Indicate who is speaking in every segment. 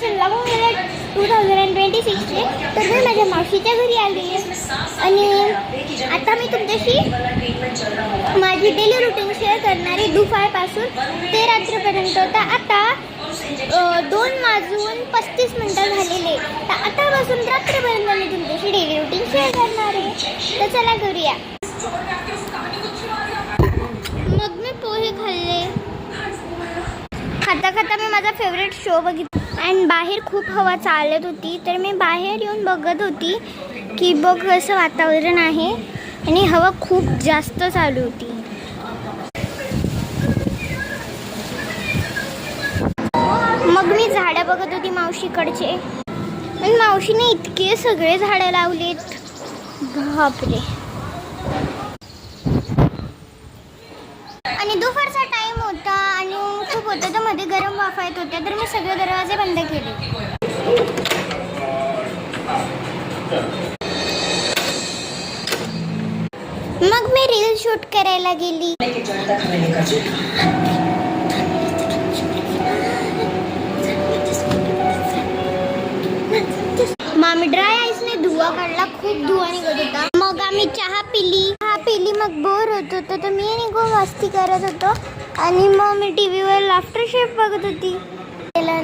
Speaker 1: Vacation लागून गेले 2026चे. तर मी माझ्या मावशीच्या घरी आली आणि आता मी तुमच्याशी माझी डेली रुटीन शेअर करणारी दुपारपासून ते रात्रीपर्यंत. तर आता 2:35 झालेले. तर आतापासून रात्रीपर्यंत मी तुमच्याशी डेली रुटीन शेअर करणार आहे. तर चला करूया. मग मी पोहे खाल्ले. खाता खाता मी माझा फेवरेट शो बघितला आणि बाहेर खूप हवा चालत होती. तर मी बाहेर येऊन बघत होती की बघ कसं वातावरण आहे आणि हवा खूप जास्त चालू होती. मग मी झाडं बघत होती मावशीकडचे आणि मावशीने इतके सगळे झाडं लावलेत, बापरे. आणि दुपारचा टाइम होता आणि खूप होतं तर मध्ये गरम वाफा येत होत्या. तर मी सगळे दरवाजे बंद केले. मग मी रील शूट करायला गेली. मामी ड्राय आईसने धुवा काढला, खूप धुवा निघत होता. मग आम्ही चहा पिली. मग बोर होत होतं तर मी निघून मस्ती करत होतो आणि मग मी टीव्हीवर लाफ्टर शेफ बघत होती.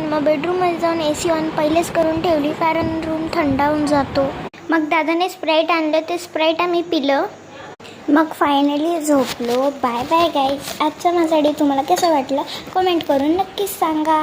Speaker 1: मग बेडरूममध्ये जाऊन AC ऑन पहिलेच करून ठेवली कारण रूम थंड होऊन जातो. मग दादाने स्प्राईट आणलं, ते स्प्राईट आम्ही पिलं. मग फायनली झोपलो. Bye bye guys. आजचा माझा डे तुम्हाला कसं वाटलं कमेंट करून नक्कीच सांगा.